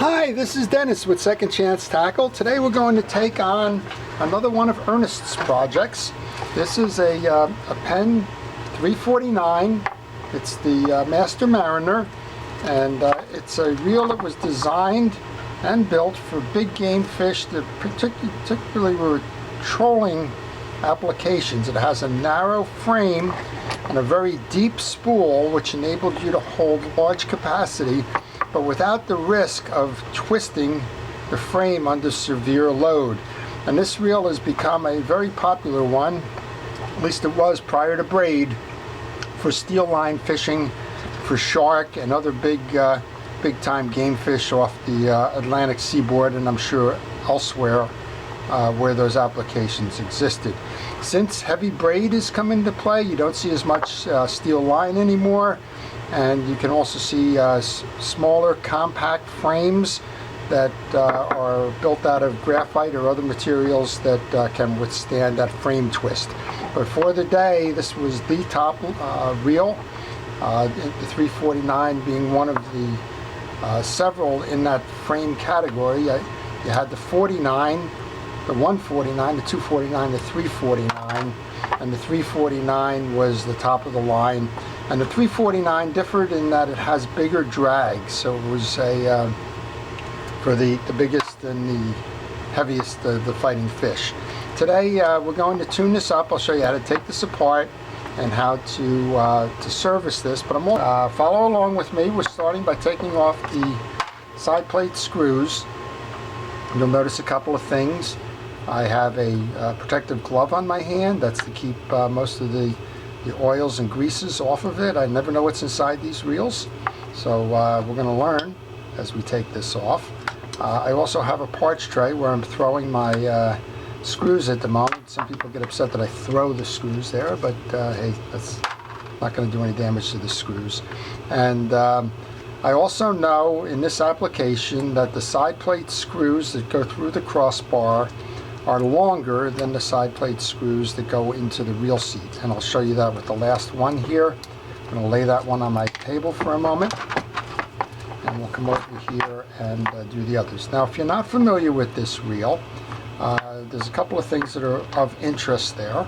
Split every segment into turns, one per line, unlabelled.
Hi, this is Dennis with Second Chance Tackle. Today we're going to take on another one of Ernest's projects. This is a Penn 349. It's the Master Mariner, and it's a reel that was designed and built for big game fish that particularly were trolling applications. It has a narrow frame and a very deep spool which enabled you to hold large capacity, but without the risk of twisting the frame under severe load. And this reel has become a very popular one, at least it was prior to braid, for steel line fishing, for shark and other big time game fish off the Atlantic seaboard, and I'm sure elsewhere where those applications existed. Since heavy braid has come into play, you don't see as much steel line anymore, and you can also see smaller compact frames that are built out of graphite or other materials that can withstand that frame twist. But for the day, this was the top reel, the 349 being one of the several in that frame category. You had the 49, the 149, the 249, the 349, and the 349 was the top of the line. And the 349 differed in that it has bigger drag, so it was a for the biggest and the heaviest the fighting fish. Today we're going to tune this up. I'll show you how to take this apart and how to service this. But follow along with me. We're starting by taking off the side plate screws. You'll notice a couple of things. I have a protective glove on my hand. That's to keep most of the oils and greases off of it. I never know what's inside these reels, so we're going to learn as we take this off. I also have a parts tray where I'm throwing my screws at the moment. Some people get upset that I throw the screws there, but hey, that's not going to do any damage to the screws. And I also know in this application that the side plate screws that go through the crossbar are longer than the side plate screws that go into the reel seat, and I'll show you that with the last one here. I'm going to lay that one on my table for a moment, and we'll come over here and do the others. Now, if you're not familiar with this reel, there's a couple of things that are of interest there.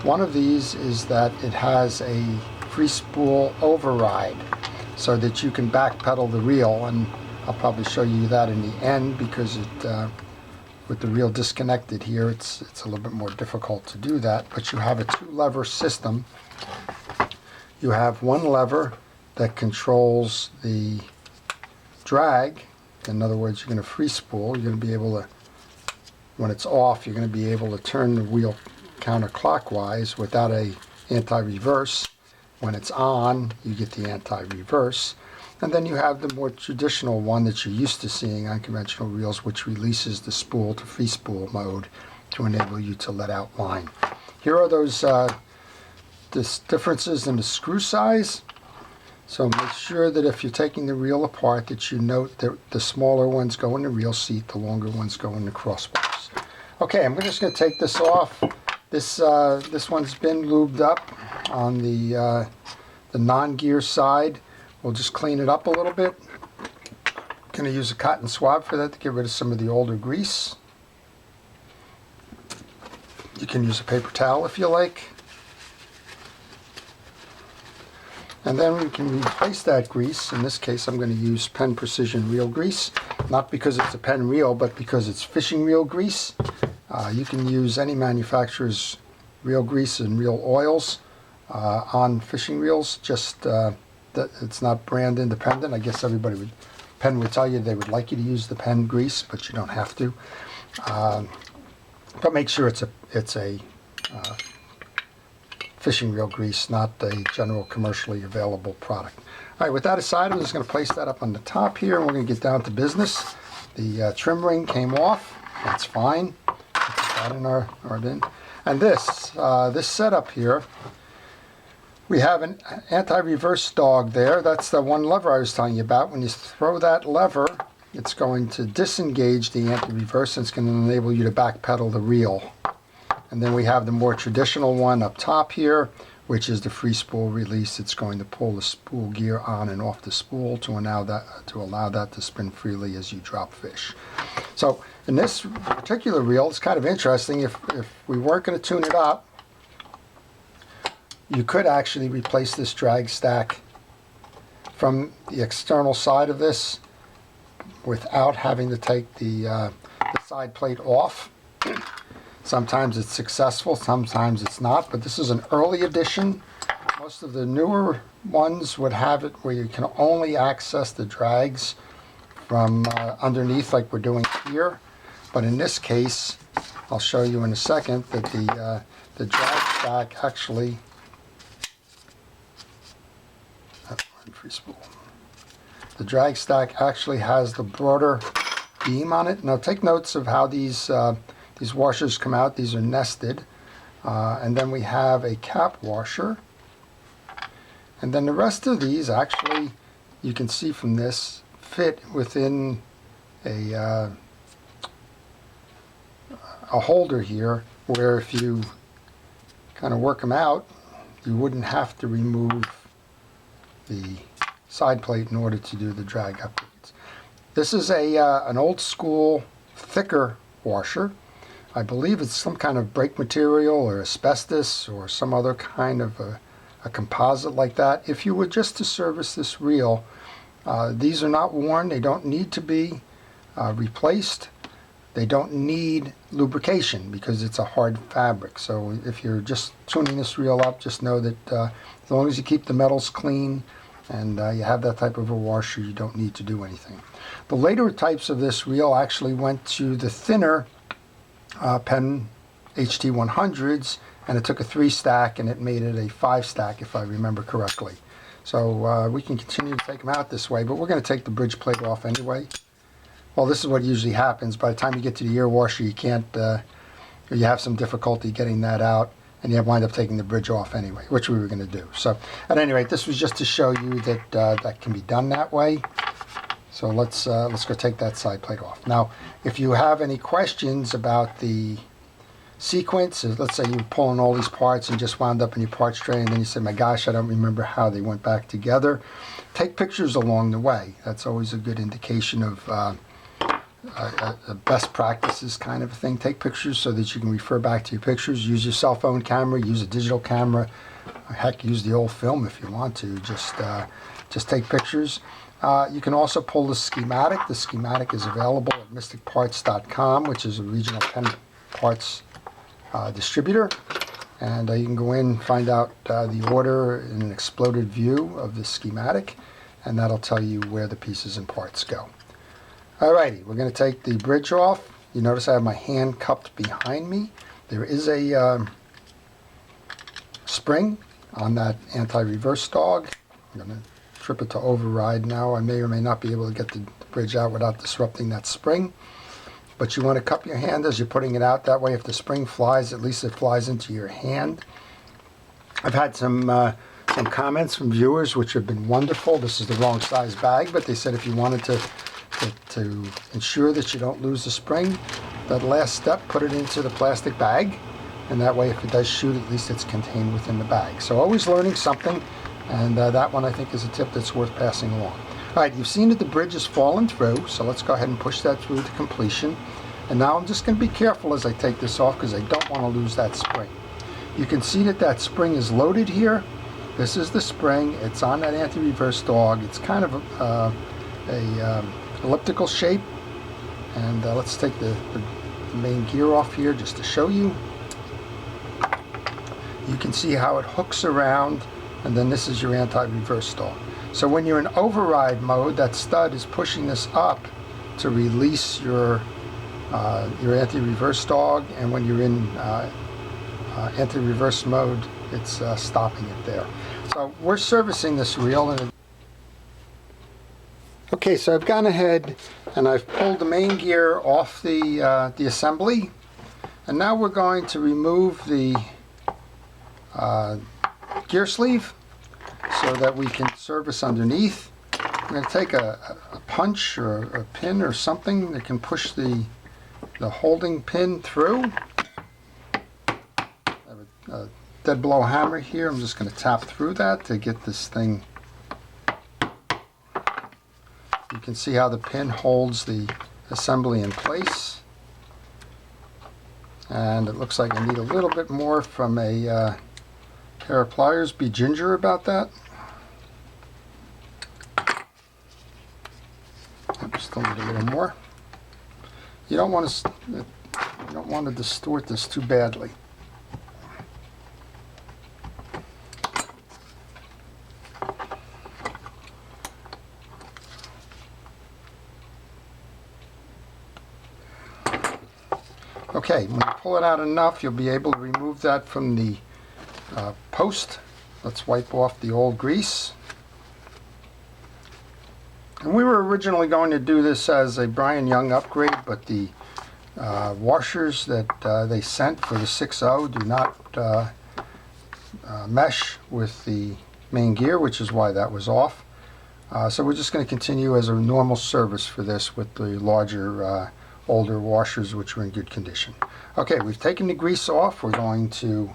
One of these is that it has a free spool override so that you can backpedal the reel, and I'll probably show you that in the end because it with the reel disconnected here, it's a little bit more difficult to do that. But you have a two-lever system. You have one lever that controls the drag. In other words, you're going to free spool. You're going to be able to, when it's off, you're going to be able to turn the wheel counterclockwise without a anti-reverse. When it's on, you get the anti-reverse. And then you have the more traditional one that you're used to seeing on conventional reels, which releases the spool to free spool mode to enable you to let out line. Here are those differences in the screw size. So make sure that if you're taking the reel apart that you note that the smaller ones go in the reel seat, the longer ones go in the crossbars. Okay, I'm just going to take this off. This one's been lubed up on the non-gear side. We'll just clean it up a little bit. Going to use a cotton swab for that to get rid of some of the older grease. You can use a paper towel if you like. And then we can replace that grease. In this case, I'm going to use Penn Precision reel grease. Not because it's a Penn reel, but because it's fishing reel grease. You can use any manufacturer's reel grease and reel oils on fishing reels. Just that it's not brand independent. I guess Penn would tell you they would like you to use the Penn grease, but you don't have to. But make sure it's a fishing reel grease, not a general commercially available product. All right, with that aside, I'm just going to place that up on the top here, and we're going to get down to business. The trim ring came off. That's fine. Put that in our bin. And this setup here, we have an anti-reverse dog there. That's the one lever I was telling you about. When you throw that lever, it's going to disengage the anti-reverse, and it's going to enable you to backpedal the reel. And then we have the more traditional one up top here, which is the free spool release. It's going to pull the spool gear on and off the spool to allow that to spin freely as you drop fish. So in this particular reel, it's kind of interesting. If we weren't going to tune it up, you could actually replace this drag stack from the external side of this without having to take the side plate off. Sometimes it's successful, sometimes it's not, but this is an early edition. Most of the newer ones would have it where you can only access the drags from underneath, like we're doing here. But in this case, I'll show you in a second that the drag stack actually the drag stack actually has the broader beam on it. Now take notes of how these washers come out. These are nested. And then we have a cap washer. And then the rest of these actually, you can see from this, fit within a holder here, where if you kind of work them out, you wouldn't have to remove the side plate in order to do the drag upwards. This is an old school thicker washer. I believe it's some kind of brake material or asbestos or some other kind of a composite like that. If you were just to service this reel, these are not worn. They don't need to be replaced. They don't need lubrication because it's a hard fabric. So if you're just tuning this reel up, just know that as long as you keep the metals clean and you have that type of a washer, you don't need to do anything. The later types of this reel actually went to the thinner Penn HT100s, and it took a 3-stack and it made it a 5-stack, if I remember correctly. So we can continue to take them out this way, but we're going to take the bridge plate off anyway. Well, this is what usually happens. By the time you get to the ear washer, you can't, you have some difficulty getting that out, and you wind up taking the bridge off anyway, which we were going to do. So at any rate, this was just to show you that that can be done that way. So let's go take that side plate off. Now, if you have any questions about the sequence, let's say you're pulling all these parts and just wound up in your parts tray, and then you say, my gosh, I don't remember how they went back together. Take pictures along the way. That's always a good indication of a best practices kind of a thing. Take pictures so that you can refer back to your pictures. Use your cell phone camera, use a digital camera. Heck, use the old film if you want to. Just take pictures. You can also pull the schematic. The schematic is available at mysticparts.com, which is a regional Penn parts distributor. And you can go in, find out the order in an exploded view of the schematic, and that'll tell you where the pieces and parts go. Alrighty, we're going to take the bridge off. You notice I have my hand cupped behind me. There is a spring on that anti-reverse dog. I'm going to trip it to override now. I may or may not be able to get the bridge out without disrupting that spring. But you want to cup your hand as you're putting it out. That way if the spring flies, at least it flies into your hand. I've had some comments from viewers which have been wonderful. This is the wrong size bag, but they said if you wanted to ensure that you don't lose the spring, that last step, put it into the plastic bag, and that way if it does shoot, at least it's contained within the bag. So always learning something, and that one I think is a tip that's worth passing along. Alright, you've seen that the bridge has fallen through, so let's go ahead and push that through to completion. And now I'm just going to be careful as I take this off because I don't want to lose that spring. You can see that that spring is loaded here. This is the spring. It's on that anti-reverse dog. It's kind of a elliptical shape. And let's take the main gear off here just to show you. You can see how it hooks around, and then this is your anti-reverse dog. So when you're in override mode, that stud is pushing this up to release your anti-reverse dog, and when you're in anti-reverse mode, it's stopping it there. So we're servicing this reel. Okay, so I've gone ahead and I've pulled the main gear off the assembly, and now we're going to remove the gear sleeve so that we can service underneath. I'm going to take a punch or a pin or something that can push the holding pin through. I have a dead blow hammer here. I'm just going to tap through that to get this thing. You can see how the pin holds the assembly in place. And it looks like I need a little bit more from a pair of pliers. Be ginger about that. Still need a little more. You don't want to distort this too badly. Okay, when you pull it out enough, you'll be able to remove that from the post. Let's wipe off the old grease. And we were originally going to do this as a Brian Young upgrade, but the washers that they sent for the 6.0 do not mesh with the main gear, which is why that was off. So we're just going to continue as a normal service for this with the larger, older washers, which are in good condition. Okay, we've taken the grease off. We're going to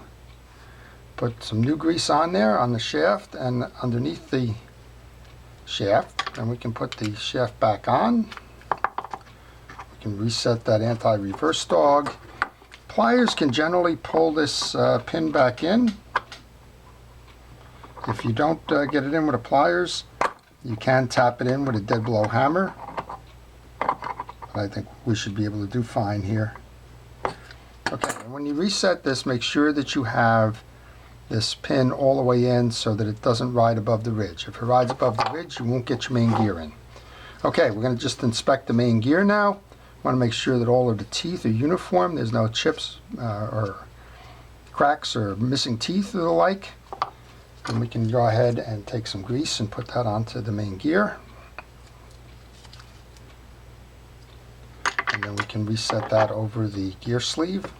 put some new grease on there on the shaft and underneath the shaft, and we can put the shaft back on. We can reset that anti-reverse dog. Pliers can generally pull this pin back in. If you don't get it in with the pliers, you can tap it in with a dead blow hammer. But I think we should be able to do fine here. Okay, and when you reset this, make sure that you have this pin all the way in so that it doesn't ride above the ridge. If it rides above the ridge, you won't get your main gear in. Okay, we're going to just inspect the main gear now. Want to make sure that all of the teeth are uniform. There's no chips or cracks or missing teeth or the like. And we can go ahead and take some grease and put that onto the main gear. And then we can reset that over the gear sleeve.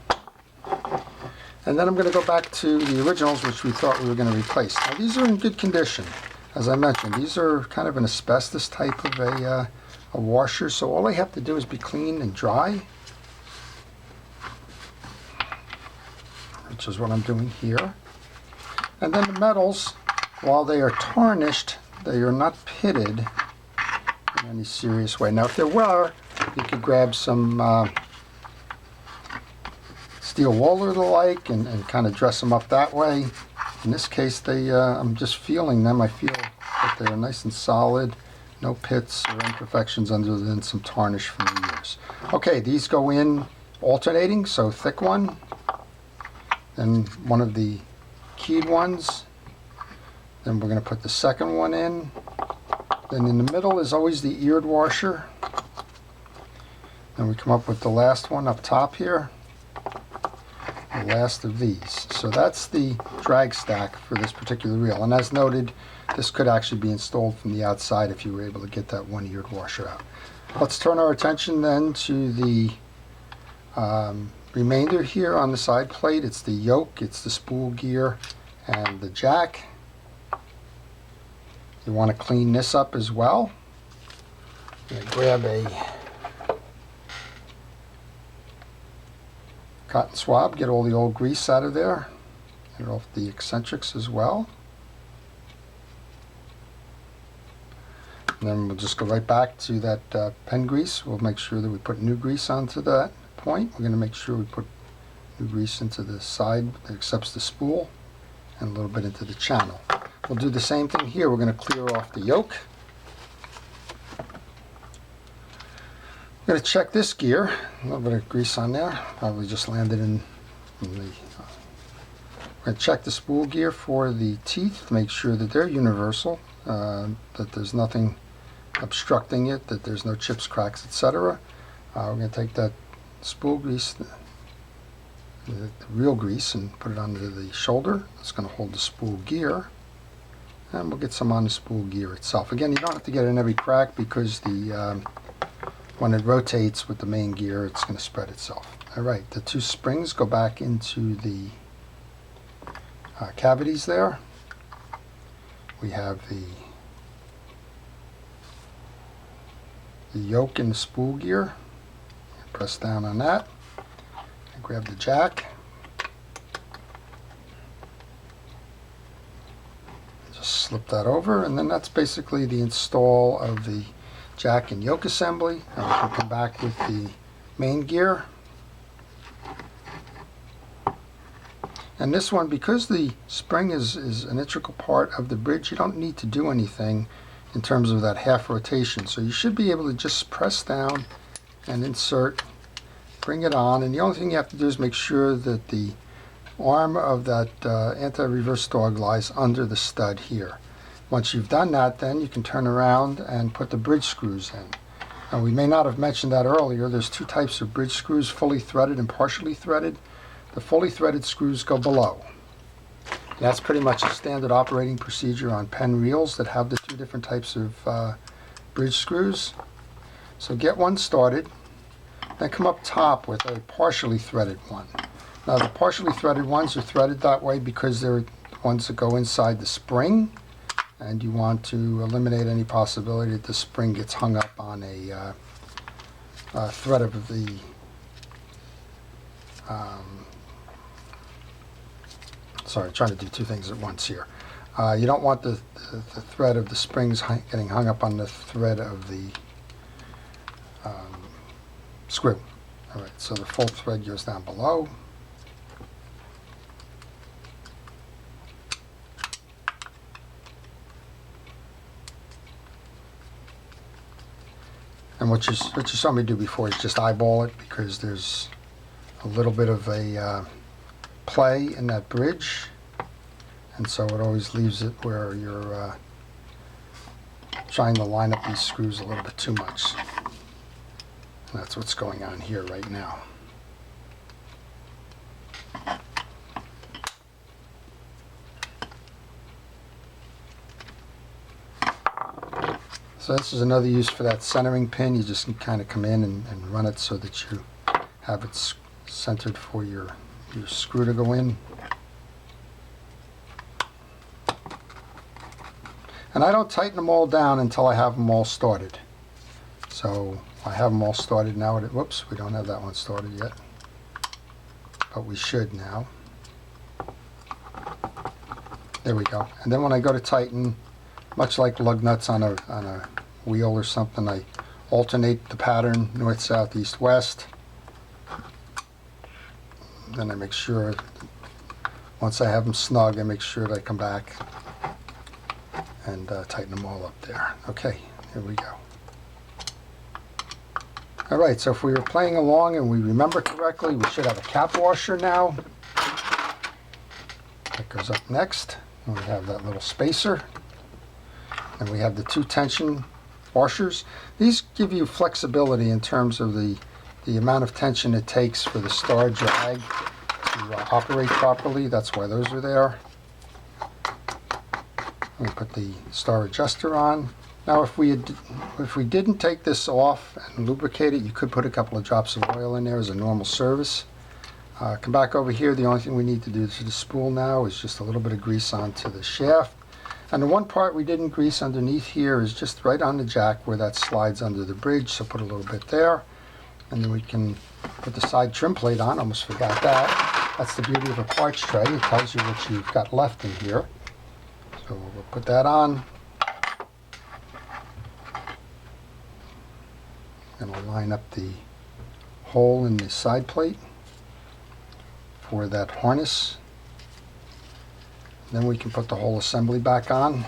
And then I'm going to go back to the originals, which we thought we were going to replace. Now these are in good condition. As I mentioned, these are kind of an asbestos type of a washer, so all they have to do is be clean and dry, which is what I'm doing here. And then the metals, while they are tarnished, they are not pitted in any serious way. Now if there were, you could grab some steel wool or the like and kind of dress them up that way. In this case, I'm just feeling them. I feel that they're nice and solid, no pits or imperfections other than some tarnish from the years. Okay, these go in alternating, so thick one, then one of the keyed ones, then we're going to put the second one in. Then in the middle is always the eared washer. Then we come up with the last one up top here. The last of these. So that's the drag stack for this particular reel. And as noted, this could actually be installed from the outside if you were able to get that one-eared washer out. Let's turn our attention then to the remainder here on the side plate. It's the yoke, it's the spool gear, and the jack. You want to clean this up as well. I'm going to grab a cotton swab, get all the old grease out of there, get off the eccentrics as well. And then we'll just go right back to that pen grease. We'll make sure that we put new grease onto that point. We're going to make sure we put new grease into the side that accepts the spool and a little bit into the channel. We'll do the same thing here. We're going to clear off the yoke. I'm going to check this gear. A little bit of grease on there. Probably just landed in the... I'm going to check the spool gear for the teeth to make sure that they're universal, that there's nothing obstructing it, that there's no chips, cracks, etc. We're going to take that spool grease, the real grease, and put it under the shoulder. It's going to hold the spool gear. And we'll get some on the spool gear itself. Again, you don't have to get it in every crack because the when it rotates with the main gear, it's going to spread itself. All right, the two springs go back into the cavities there. We have the yoke and the spool gear. Press down on that. And grab the jack. slip that over, and then that's basically the install of the jack and yoke assembly. And we can come back with the main gear. And this one, because the spring is an integral part of the bridge, you don't need to do anything in terms of that half rotation. So you should be able to just press down and insert, bring it on, and the only thing you have to do is make sure that the arm of that anti-reverse dog lies under the stud here. Once you've done that, then you can turn around and put the bridge screws in. Now, we may not have mentioned that earlier. There's two types of bridge screws, fully threaded and partially threaded. The fully threaded screws go below. That's pretty much a standard operating procedure on Penn reels that have the two different types of bridge screws. So get one started, then come up top with a partially threaded one. Now the partially threaded ones are threaded that way because they're the ones that go inside the spring, and you want to eliminate any possibility that the spring gets hung up on a thread of the sorry, trying to do two things at once here. You don't want the thread of the springs getting hung up on the thread of the screw. All right, so the full thread goes down below. And what you saw me do before is just eyeball it, because there's a little bit of a play in that bridge, and so it always leaves it where you're trying to line up these screws a little bit too much. And that's what's going on here right now. So this is another use for that centering pin. You just can kind of come in and run it so that you have it centered for your screw to go in. And I don't tighten them all down until I have them all started. So I have them all started now. Whoops, we don't have that one started yet, but we should now. There we go. And then when I go to tighten, much like lug nuts on a wheel or something, I alternate the pattern north, south, east, west. Then I make sure, once I have them snug, I make sure that I come back and tighten them all up there. Okay, here we go. All right, so if we were playing along and we remember correctly, we should have a cap washer now. That goes up next. And we have that little spacer. And we have the two tension washers. These give you flexibility in terms of the amount of tension it takes for the star drag to operate properly. That's why those are there. We put the star adjuster on. Now if we didn't take this off and lubricate it, you could put a couple of drops of oil in there as a normal service. Come back over here. The only thing we need to do to the spool now is just a little bit of grease onto the shaft. And the one part we didn't grease underneath here is just right on the jack where that slides under the bridge, so put a little bit there. And then we can put the side trim plate on. Almost forgot that. That's the beauty of a parts tray. It tells you what you've got left in here. So we'll put that on. And we'll line up the hole in the side plate for that harness. Then we can put the whole assembly back on.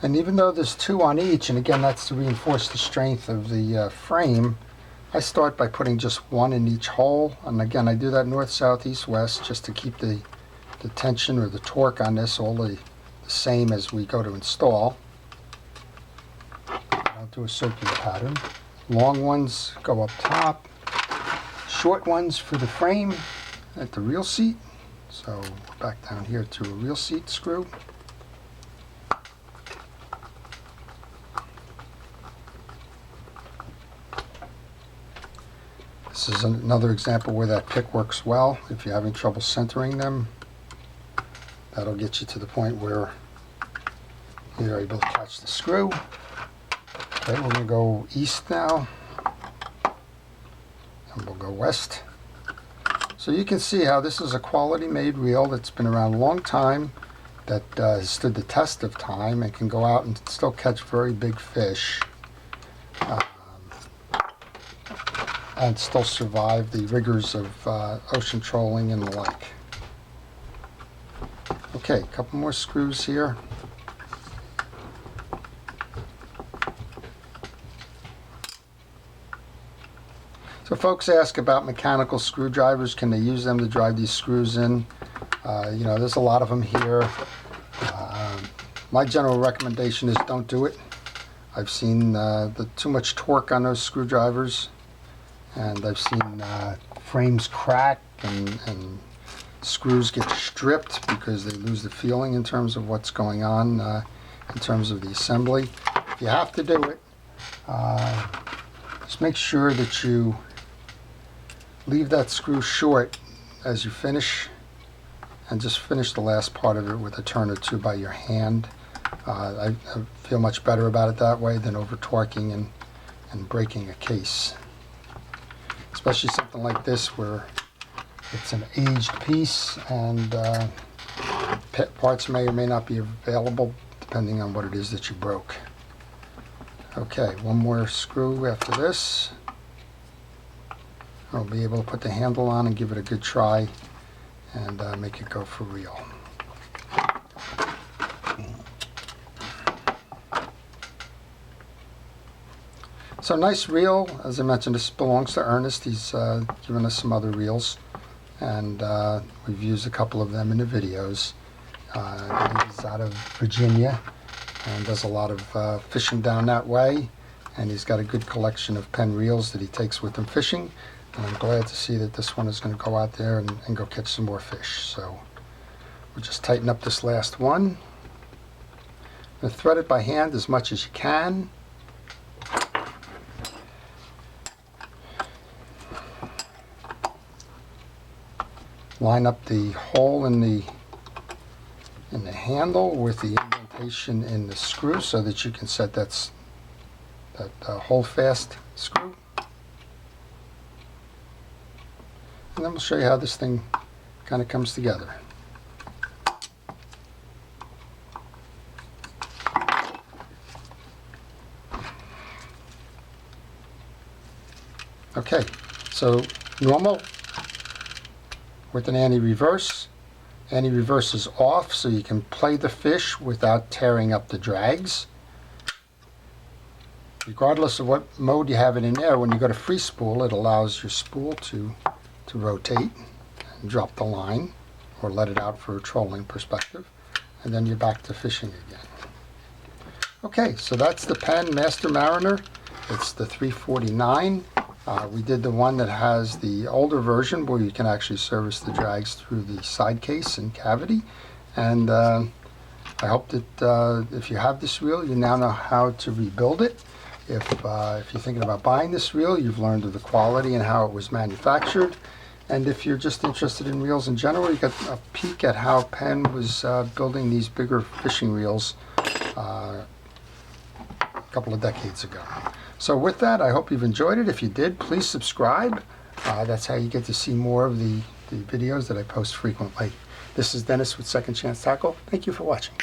And even though there's two on each, and again that's to reinforce the strength of the frame, I start by putting just one in each hole. And again, I do that north, south, east, west, just to keep the tension or the torque on this all the same as we go to install. I'll do a circular pattern. Long ones go up top, short ones for the frame at the reel seat. So we're back down here to a reel seat screw. This is another example where that pick works well. If you're having trouble centering them, that'll get you to the point where you're able to catch the screw. Okay, we're going to go east now. and we'll go west. So you can see how this is a quality made reel that's been around a long time, that has stood the test of time and can go out and still catch very big fish and still survive the rigors of ocean trolling and the like. Okay, a couple more screws here. So folks ask about mechanical screwdrivers. Can they use them to drive these screws in? You know, there's a lot of them here. My general recommendation is don't do it. I've seen too much torque on those screwdrivers, and I've seen frames crack and screws get stripped because they lose the feeling in terms of what's going on in terms of the assembly. If you have to do it, just make sure that you leave that screw short as you finish, and just finish the last part of it with a turn or two by your hand. I feel much better about it that way than over torquing and breaking a case. Especially something like this where it's an aged piece and parts may or may not be available depending on what it is that you broke. Okay, one more screw after this. I'll be able to put the handle on and give it a good try and make it go for real. So nice reel. As I mentioned, this belongs to Ernest. He's given us some other reels, and we've used a couple of them in the videos. He's out of Virginia and does a lot of fishing down that way, and he's got a good collection of Penn reels that he takes with him fishing. And I'm glad to see that this one is going to go out there and go catch some more fish. So we'll just tighten up this last one. And thread it by hand as much as you can. Line up the hole in the handle with the indentation in the screw so that you can set that hold fast screw. And then we'll show you how this thing kind of comes together. Okay, so normal with an anti-reverse. Anti-reverse is off so you can play the fish without tearing up the drags. Regardless of what mode you have it in there, when you go to free spool, it allows your spool to rotate and drop the line or let it out for a trolling perspective, and then you're back to fishing again. Okay, so that's the Penn Master Mariner. It's the 349. We did the one that has the older version where you can actually service the drags through the side case and cavity, and I hope that if you have this reel, you now know how to rebuild it. If you're thinking about buying this reel, you've learned of the quality and how it was manufactured. And if you're just interested in reels in general, you got a peek at how Penn was building these bigger fishing reels a couple of decades ago. So with that, I hope you've enjoyed it. If you did, please subscribe. That's how you get to see more of the videos that I post frequently. This is Dennis with Second Chance Tackle. Thank you for watching.